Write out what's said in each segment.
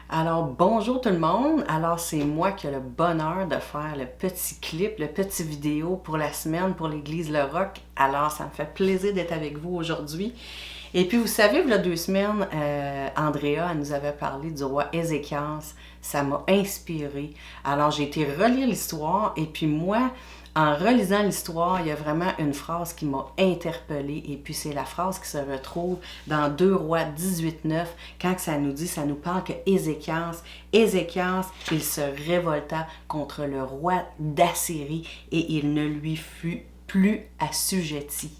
Alors, bonjour tout le monde. Alors, c'est moi qui ai le bonheur de faire le petit clip, le petit vidéo pour la semaine pour l'Église Le Roc. Alors, ça me fait plaisir d'être avec vous aujourd'hui. Et puis, vous savez, il y a 2 semaines, Andrea elle nous avait parlé du roi Ézéchias. Ça m'a inspiré. Alors, j'ai été relire l'histoire et puis moi, en relisant l'histoire, il y a vraiment une phrase qui m'a interpellée et puis c'est la phrase qui se retrouve dans 2 Rois 18:9 quand ça nous dit, ça nous parle que Ézéchias, il se révolta contre le roi d'Assyrie et il ne lui fut plus assujetti.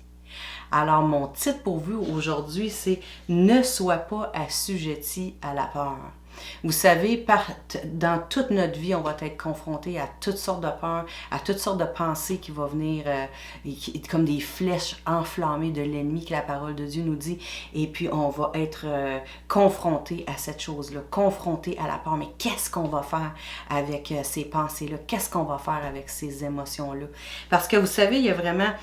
Alors mon titre pour vous aujourd'hui, c'est Ne sois pas assujetti à la peur. Vous savez, dans toute notre vie, on va être confronté à toutes sortes de peurs, à toutes sortes de pensées qui vont venir comme des flèches enflammées de l'ennemi que la parole de Dieu nous dit. Et puis, on va être confronté à cette chose-là, confronté à la peur. Mais qu'est-ce qu'on va faire avec ces pensées-là? Qu'est-ce qu'on va faire avec ces émotions-là? Parce que vous savez, il y a vraiment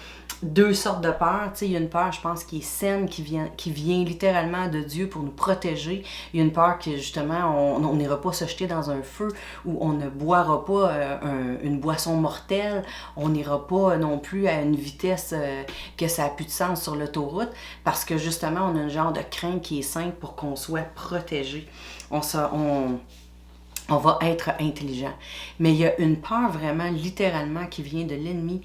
2 sortes de peur. Il y a une peur, je pense, qui est saine, qui vient littéralement de Dieu pour nous protéger. Il y a une peur que, justement, on n'ira pas se jeter dans un feu ou on ne boira pas une boisson mortelle. On n'ira pas non plus à une vitesse que ça n'a plus de sens sur l'autoroute parce que, justement, on a un genre de crainte qui est simple pour qu'on soit protégé. On va être intelligent. Mais il y a une peur vraiment, littéralement, qui vient de l'ennemi.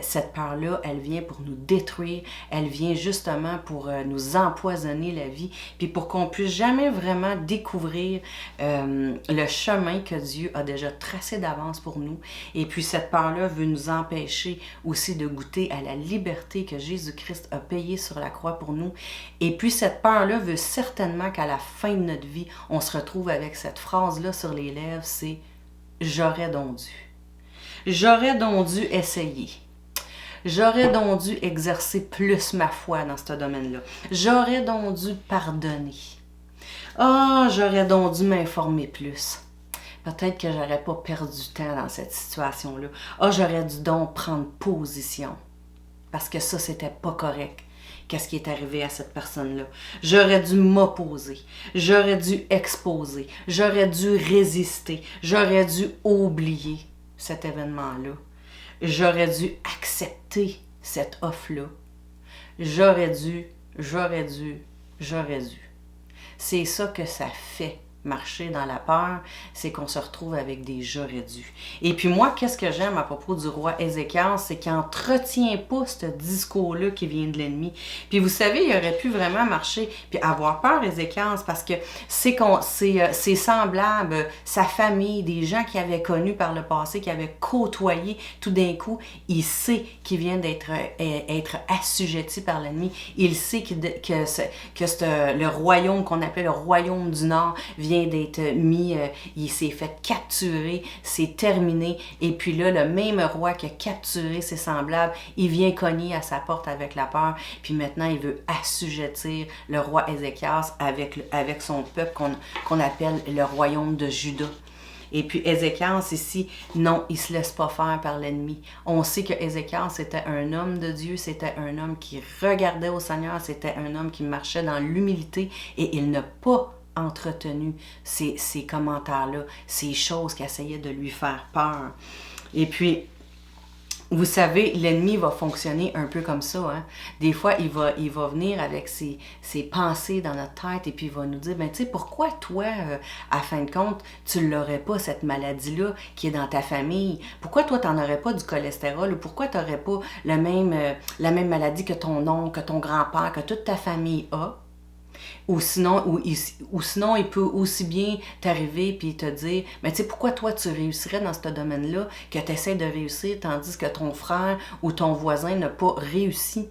Cette peur-là, elle vient pour nous détruire. Elle vient justement pour nous empoisonner la vie. Puis pour qu'on puisse jamais vraiment découvrir le chemin que Dieu a déjà tracé d'avance pour nous. Et puis cette peur-là veut nous empêcher aussi de goûter à la liberté que Jésus-Christ a payée sur la croix pour nous. Et puis cette peur-là veut certainement qu'à la fin de notre vie, on se retrouve avec cette phrase-là sur les lèvres, c'est « j'aurais donc dû ». J'aurais donc dû essayer. J'aurais donc dû exercer plus ma foi dans ce domaine-là. J'aurais donc dû pardonner. Ah, j'aurais donc dû m'informer plus. Peut-être que j'aurais pas perdu du temps dans cette situation-là. Ah, j'aurais dû donc prendre position. Parce que ça, c'était pas correct. Qu'est-ce qui est arrivé à cette personne-là? J'aurais dû m'opposer, j'aurais dû exposer, j'aurais dû résister, j'aurais dû oublier cet événement-là. J'aurais dû accepter cette offre-là. J'aurais dû. C'est ça que ça fait. Marcher dans la peur, c'est qu'on se retrouve avec des j'aurais dû. Et puis moi, qu'est-ce que j'aime à propos du roi Ézéchias, c'est qu'il n'entretient pas ce discours-là qui vient de l'ennemi. Puis vous savez, il aurait pu vraiment marcher, puis avoir peur, Ézéchias, parce que c'est semblable, sa famille, des gens qu'il avait connus par le passé, qu'il avait côtoyé, tout d'un coup, il sait qu'il vient d'être être assujetti par l'ennemi. Il sait que le royaume qu'on appelle le royaume du Nord vient d'être mis, il s'est fait capturer, c'est terminé. Et puis là, le même roi qui a capturé ses semblables, il vient cogner à sa porte avec la peur. Puis maintenant, il veut assujettir le roi Ézéchias avec son peuple qu'on appelle le royaume de Juda. Et puis Ézéchias ici, non, il ne se laisse pas faire par l'ennemi. On sait que Ézéchias c'était un homme de Dieu, c'était un homme qui regardait au Seigneur, c'était un homme qui marchait dans l'humilité et il n'a pas entretenu ces commentaires-là, ces choses qui essayaient de lui faire peur. Et puis, vous savez, l'ennemi va fonctionner un peu comme ça. Hein? Des fois, il va venir avec ses pensées dans notre tête et puis il va nous dire, ben tu sais, pourquoi toi, à fin de compte, tu l'aurais pas, cette maladie-là qui est dans ta famille? Pourquoi toi, tu n'en aurais pas du cholestérol? Ou pourquoi tu n'aurais pas la même maladie que ton oncle, que ton grand-père, que toute ta famille a? Ou sinon, il peut aussi bien t'arriver et te dire, mais tu sais, pourquoi toi tu réussirais dans ce domaine-là que tu essaies de réussir tandis que ton frère ou ton voisin n'a pas réussi?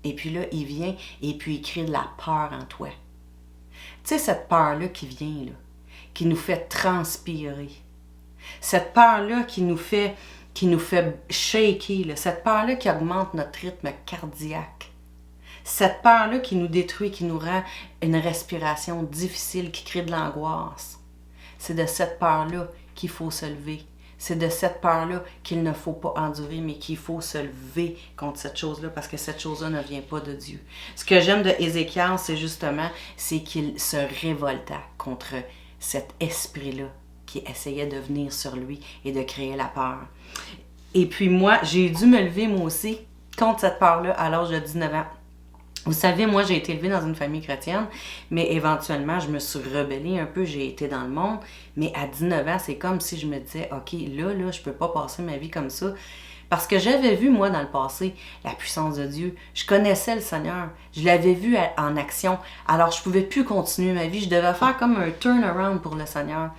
Et puis là, il vient et puis il crée de la peur en toi. Tu sais, cette peur-là qui vient, là, qui nous fait transpirer. Cette peur-là qui nous fait shaker, là, cette peur-là qui augmente notre rythme cardiaque. Cette peur-là qui nous détruit, qui nous rend une respiration difficile, qui crée de l'angoisse. C'est de cette peur-là qu'il faut se lever. C'est de cette peur-là qu'il ne faut pas endurer, mais qu'il faut se lever contre cette chose-là, parce que cette chose-là ne vient pas de Dieu. Ce que j'aime de Ézéchias, c'est justement, c'est qu'il se révolta contre cet esprit-là qui essayait de venir sur lui et de créer la peur. Et puis moi, j'ai dû me lever moi aussi contre cette peur-là à l'âge de 19 ans. Vous savez, moi, j'ai été élevée dans une famille chrétienne, mais éventuellement, je me suis rebellée un peu, j'ai été dans le monde. Mais à 19 ans, c'est comme si je me disais, OK, là, je peux pas passer ma vie comme ça. Parce que j'avais vu, moi, dans le passé, la puissance de Dieu. Je connaissais le Seigneur. Je l'avais vu en action. Alors, je pouvais plus continuer ma vie. Je devais faire comme un turnaround pour le Seigneur.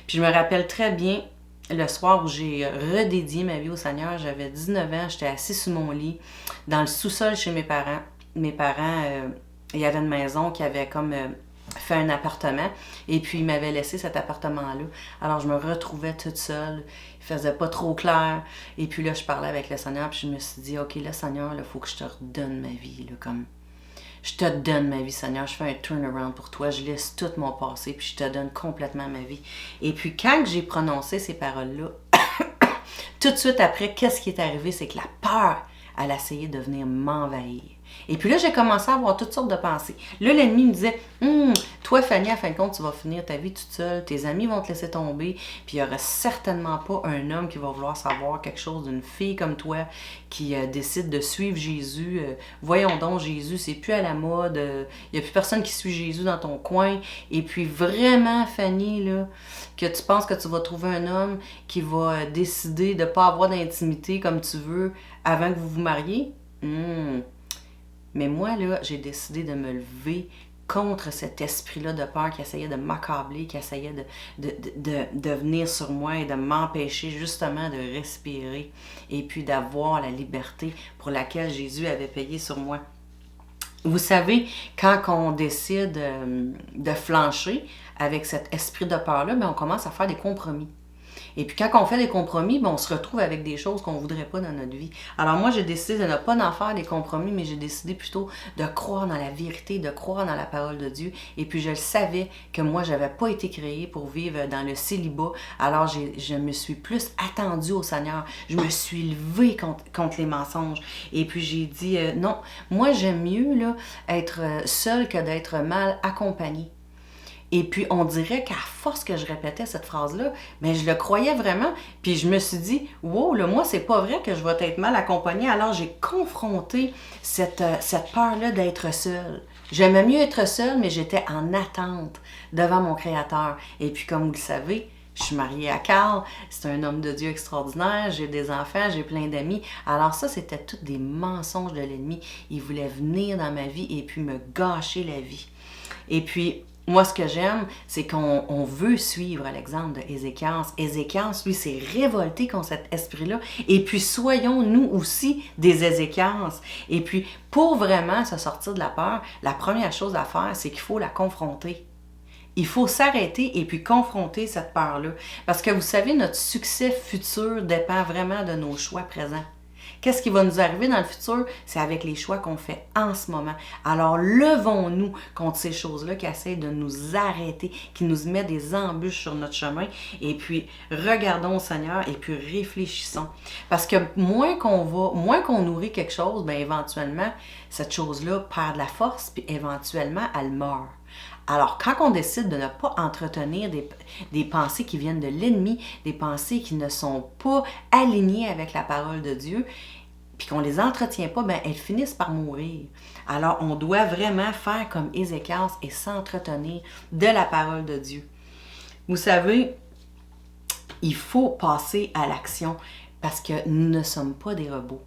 Puis je me rappelle très bien, le soir où j'ai redédié ma vie au Seigneur, j'avais 19 ans, j'étais assise sur mon lit, dans le sous-sol chez mes parents. Mes parents, il y avait une maison qui avait comme fait un appartement, et puis ils m'avaient laissé cet appartement-là. Alors je me retrouvais toute seule, il faisait pas trop clair, et puis là je parlais avec le Seigneur, puis je me suis dit, OK, là Seigneur, il faut que je te redonne ma vie, là, comme... Je te donne ma vie, Seigneur. Je fais un turnaround pour toi. Je laisse tout mon passé, puis je te donne complètement ma vie. Et puis, quand j'ai prononcé ces paroles-là, tout de suite après, qu'est-ce qui est arrivé? C'est que la peur, elle a essayé de venir m'envahir. Et puis là, j'ai commencé à avoir toutes sortes de pensées. Là, l'ennemi me disait, toi, Fanny, à fin de compte, tu vas finir ta vie toute seule, tes amis vont te laisser tomber, puis il n'y aura certainement pas un homme qui va vouloir savoir quelque chose d'une fille comme toi qui décide de suivre Jésus. Voyons donc, Jésus, c'est plus à la mode, il n'y a plus personne qui suit Jésus dans ton coin. Et puis vraiment, Fanny, là, que tu penses que tu vas trouver un homme qui va décider de ne pas avoir d'intimité comme tu veux avant que vous vous mariez? Mais moi, là, j'ai décidé de me lever contre cet esprit-là de peur qui essayait de m'accabler, qui essayait de venir sur moi et de m'empêcher justement de respirer et puis d'avoir la liberté pour laquelle Jésus avait payé sur moi. Vous savez, quand on décide de flancher avec cet esprit de peur-là, on commence à faire des compromis. Et puis quand on fait des compromis, on se retrouve avec des choses qu'on ne voudrait pas dans notre vie. Alors moi, j'ai décidé de ne pas en faire des compromis, mais j'ai décidé plutôt de croire dans la vérité, de croire dans la parole de Dieu. Et puis je le savais que moi, je n'avais pas été créée pour vivre dans le célibat. Alors je me suis plus attendue au Seigneur. Je me suis levée contre les mensonges. Et puis j'ai dit, non, moi j'aime mieux là, être seule que d'être mal accompagnée. Et puis, on dirait qu'à force que je répétais cette phrase-là, je le croyais vraiment. Puis je me suis dit, wow, là, moi, c'est pas vrai que je vais être mal accompagnée. Alors, j'ai confronté cette peur-là d'être seule. J'aimais mieux être seule, mais j'étais en attente devant mon Créateur. Et puis, comme vous le savez, je suis mariée à Carl, c'est un homme de Dieu extraordinaire, j'ai des enfants, j'ai plein d'amis. Alors ça, c'était tous des mensonges de l'ennemi. Il voulait venir dans ma vie et puis me gâcher la vie. Et puis, moi, ce que j'aime, c'est qu'on veut suivre l'exemple de Ézéchias. Ézéchias, lui, s'est révolté contre cet esprit-là. Et puis, soyons nous aussi des Ézéchias. Et puis, pour vraiment se sortir de la peur, la première chose à faire, c'est qu'il faut la confronter. Il faut s'arrêter et puis confronter cette peur-là. Parce que vous savez, notre succès futur dépend vraiment de nos choix présents. Qu'est-ce qui va nous arriver dans le futur? C'est avec les choix qu'on fait en ce moment. Alors, levons-nous contre ces choses-là qui essaient de nous arrêter, qui nous mettent des embûches sur notre chemin. Et puis, regardons au Seigneur et puis réfléchissons. Parce que moins qu'on nourrit quelque chose, éventuellement, cette chose-là perd de la force, puis éventuellement, elle meurt. Alors, quand on décide de ne pas entretenir des pensées qui viennent de l'ennemi, des pensées qui ne sont pas alignées avec la parole de Dieu, puis qu'on ne les entretient pas, elles finissent par mourir. Alors, on doit vraiment faire comme Ézéchias et s'entretenir de la parole de Dieu. Vous savez, il faut passer à l'action parce que nous ne sommes pas des robots.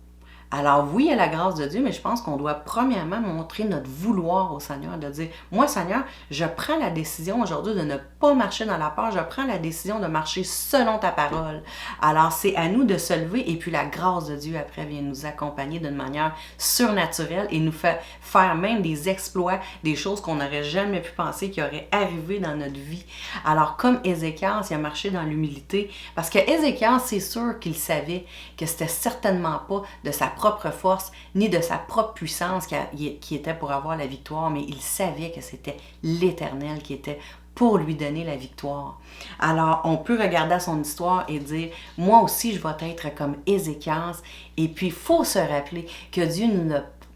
Alors oui, il y a la grâce de Dieu, mais je pense qu'on doit premièrement montrer notre vouloir au Seigneur, de dire, moi Seigneur, je prends la décision aujourd'hui de ne pas marcher dans la peur, je prends la décision de marcher selon ta parole. Alors c'est à nous de se lever et puis la grâce de Dieu après vient nous accompagner d'une manière surnaturelle et nous fait faire même des exploits, des choses qu'on n'aurait jamais pu penser qui auraient arrivé dans notre vie. Alors comme Ézéchias, il a marché dans l'humilité, parce que Ézéchias, c'est sûr qu'il savait que c'était certainement pas de sa propre force, ni de sa propre puissance qui était pour avoir la victoire, mais il savait que c'était l'Éternel qui était pour lui donner la victoire. Alors, on peut regarder à son histoire et dire, moi aussi, je vais être comme Ézéchias. Et puis, il faut se rappeler que Dieu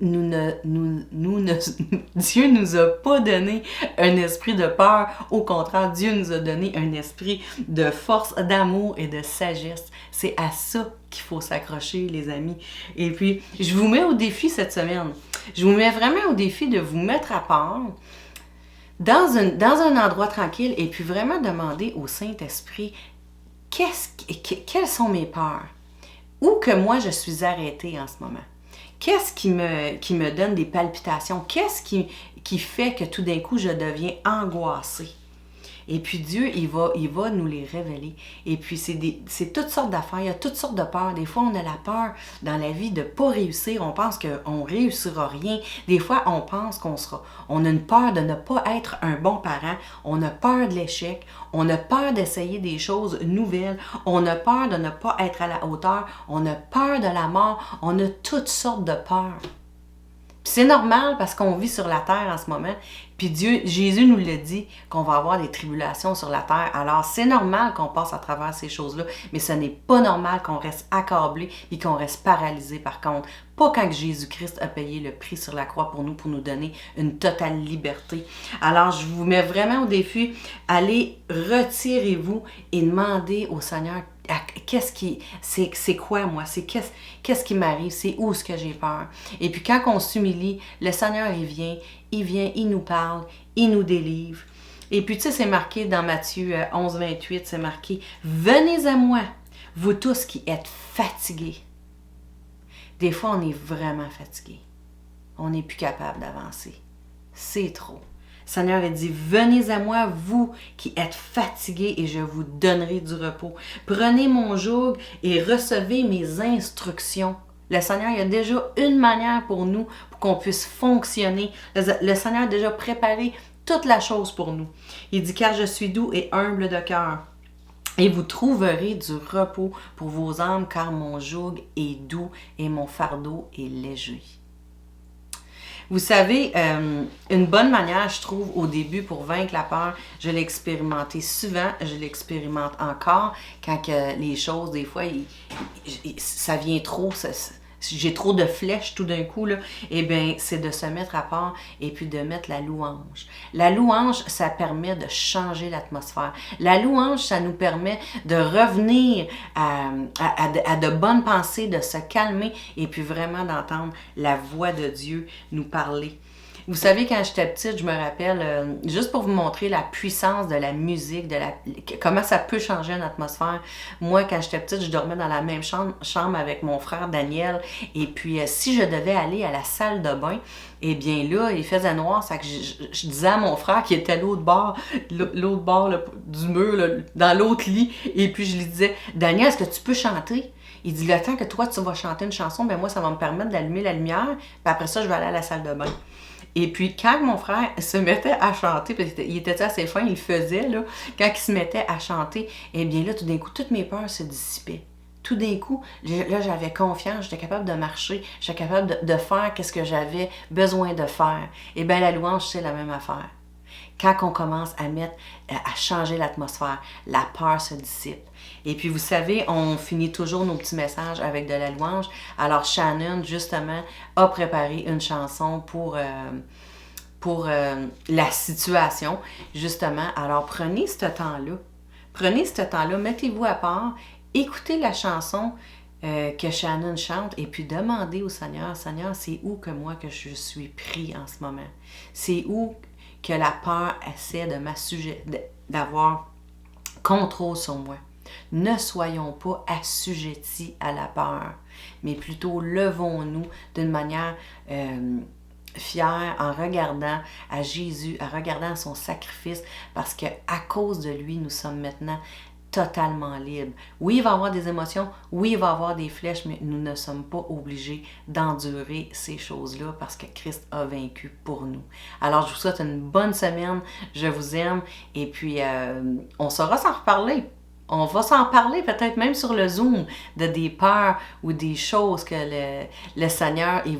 Dieu nous a pas donné un esprit de peur. Au contraire, Dieu nous a donné un esprit de force, d'amour et de sagesse. C'est à ça qu'il faut s'accrocher, les amis. Et puis, je vous mets au défi cette semaine. Je vous mets vraiment au défi de vous mettre à part dans un endroit tranquille et puis vraiment demander au Saint-Esprit quelles sont mes peurs? Où que moi je suis arrêtée en ce moment? Qu'est-ce qui me donne des palpitations? Qu'est-ce qui fait que tout d'un coup, je deviens angoissée? Et puis Dieu, il va nous les révéler. Et puis c'est toutes sortes d'affaires, il y a toutes sortes de peurs. Des fois, on a la peur dans la vie de ne pas réussir. On pense qu'on ne réussira rien. Des fois, on pense on a une peur de ne pas être un bon parent. On a peur de l'échec. On a peur d'essayer des choses nouvelles. On a peur de ne pas être à la hauteur. On a peur de la mort. On a toutes sortes de peurs. C'est normal parce qu'on vit sur la terre en ce moment. Puis Jésus nous l'a dit qu'on va avoir des tribulations sur la terre. Alors, c'est normal qu'on passe à travers ces choses-là, mais ce n'est pas normal qu'on reste accablé et qu'on reste paralysé par contre. Pas quand Jésus-Christ a payé le prix sur la croix pour nous donner une totale liberté. Alors, je vous mets vraiment au défi, allez, retirez-vous et demandez au Seigneur c'est quoi moi, qu'est-ce qui m'arrive, c'est où est-ce que j'ai peur. Et puis quand on s'humilie, le Seigneur il nous parle, il nous délivre. Et puis tu sais, c'est marqué dans Matthieu 11, 28, c'est marqué « Venez à moi, vous tous qui êtes fatigués. » Des fois, on est vraiment fatigué. On n'est plus capable d'avancer. C'est trop. Seigneur a dit, venez à moi, vous qui êtes fatigués, et je vous donnerai du repos. Prenez mon joug et recevez mes instructions. Le Seigneur, il y a déjà une manière pour nous, pour qu'on puisse fonctionner. Le Seigneur a déjà préparé toute la chose pour nous. Il dit, car je suis doux et humble de cœur. Et vous trouverez du repos pour vos âmes, car mon joug est doux et mon fardeau est léger. Vous savez, une bonne manière, je trouve, au début pour vaincre la peur, je l'ai expérimenté souvent, je l'expérimente encore, quand les choses, des fois, ça vient trop, j'ai trop de flèches tout d'un coup, là, eh bien, c'est de se mettre à part et puis de mettre la louange. La louange, ça permet de changer l'atmosphère. La louange, ça nous permet de revenir à de bonnes pensées, de se calmer et puis vraiment d'entendre la voix de Dieu nous parler. Vous savez, quand j'étais petite, je me rappelle, juste pour vous montrer la puissance de la musique, comment ça peut changer une atmosphère. Moi, quand j'étais petite, je dormais dans la même chambre avec mon frère Daniel. Et puis, si je devais aller à la salle de bain, eh bien là, il faisait noir, ça que je disais à mon frère qui était à l'autre bord là, du mur, là, dans l'autre lit. Et puis, je lui disais, Daniel, est-ce que tu peux chanter? Il dit, le temps que toi, tu vas chanter une chanson, ben moi, ça va me permettre d'allumer la lumière. Puis après ça, je vais aller à la salle de bain. Et puis, quand mon frère se mettait à chanter, parce qu'il était assez fin, il faisait, là, quand il se mettait à chanter, eh bien là, tout d'un coup, toutes mes peurs se dissipaient. Tout d'un coup, là, j'avais confiance, j'étais capable de marcher, j'étais capable de faire ce que j'avais besoin de faire. Et bien, la louange, c'est la même affaire. Quand on commence à changer l'atmosphère, la peur se dissipe. Et puis, vous savez, on finit toujours nos petits messages avec de la louange. Alors, Shannon, justement, a préparé une chanson pour la situation, justement. Alors, prenez ce temps-là. Prenez ce temps-là, mettez-vous à part, écoutez la chanson que Shannon chante et puis demandez au Seigneur, Seigneur, c'est où que moi que je suis pris en ce moment? C'est où que la peur essaie d'avoir contrôle sur moi? Ne soyons pas assujettis à la peur, mais plutôt levons-nous d'une manière fière en regardant à Jésus, en regardant son sacrifice, parce qu'à cause de lui, nous sommes maintenant totalement libres. Oui, il va y avoir des émotions, oui, il va y avoir des flèches, mais nous ne sommes pas obligés d'endurer ces choses-là parce que Christ a vaincu pour nous. Alors, je vous souhaite une bonne semaine, je vous aime, et puis on saura s'en reparler. on va s'en parler peut-être même sur le Zoom de des peurs ou des choses que le Seigneur il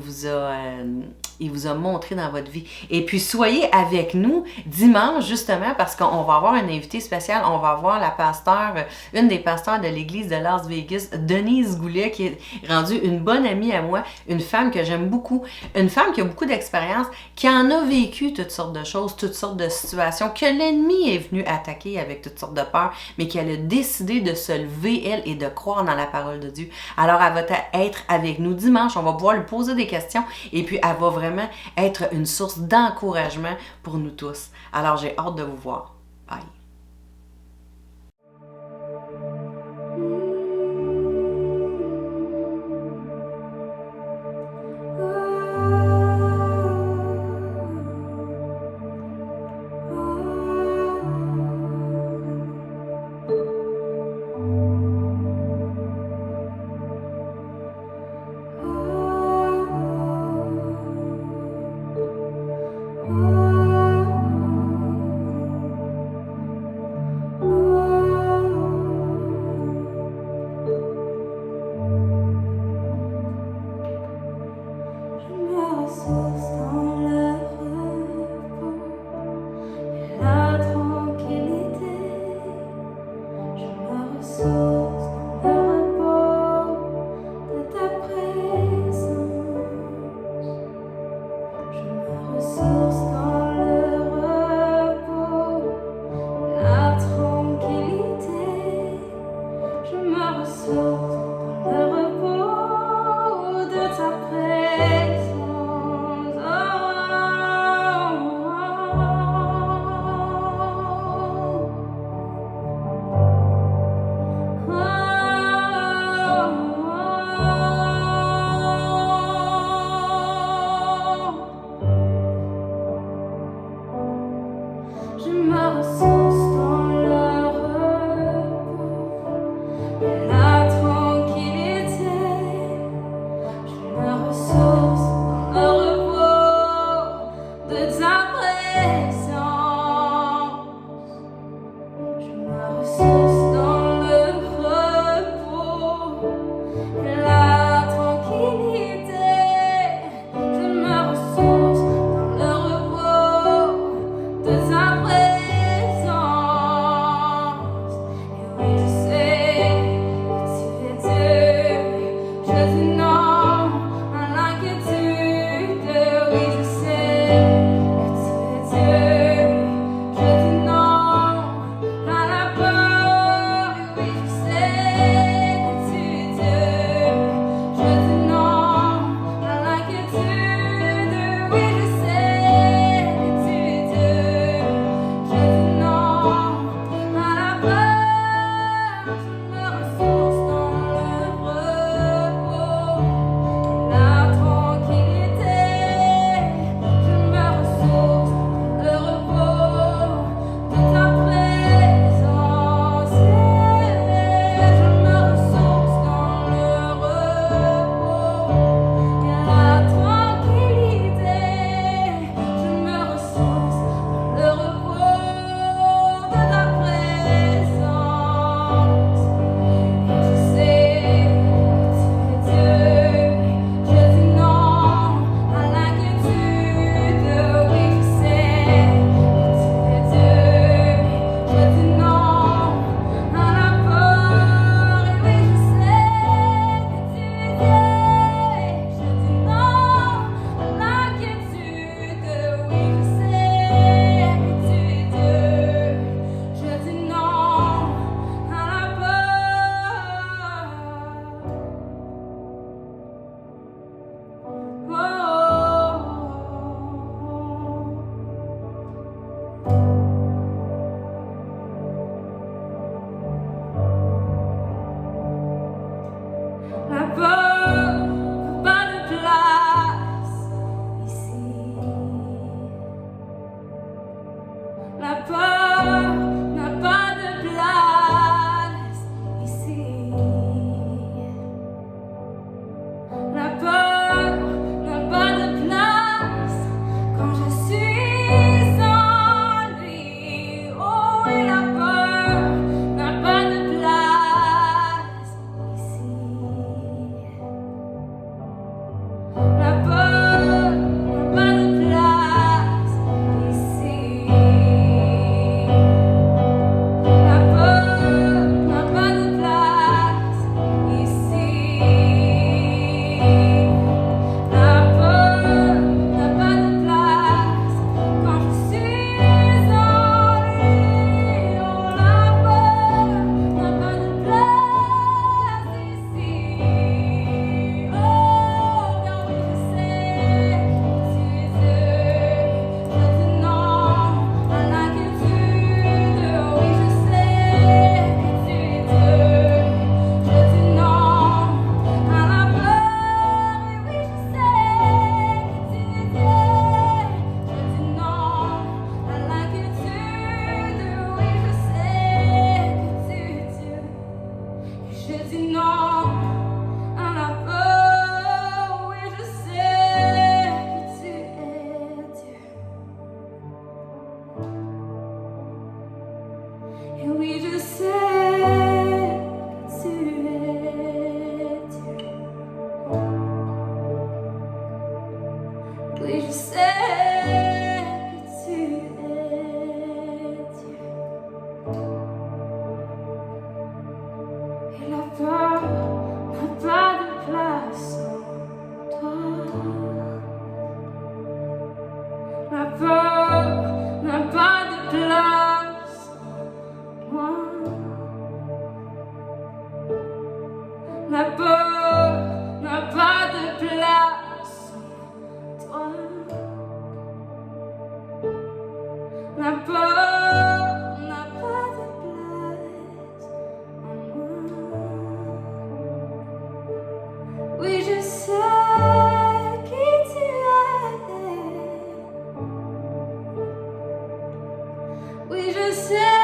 vous a montré dans votre vie. Et puis soyez avec nous dimanche justement parce qu'on va avoir un invité spécial. On va avoir la pasteure, une des pasteurs de l'église de Las Vegas, Denise Goulet, qui est rendue une bonne amie à moi, une femme que j'aime beaucoup, une femme qui a beaucoup d'expérience, qui en a vécu toutes sortes de choses, toutes sortes de situations, que l'ennemi est venu attaquer avec toutes sortes de peurs, mais qu'elle a décidé de se lever, elle, et de croire dans la parole de Dieu. Alors, elle va être avec nous dimanche. On va pouvoir lui poser des questions et puis elle va vraiment être une source d'encouragement pour nous tous. Alors, j'ai hâte de vous voir. Bye! n'a pas de place en moi. Oui, je sais qui tu es. Oui, je sais.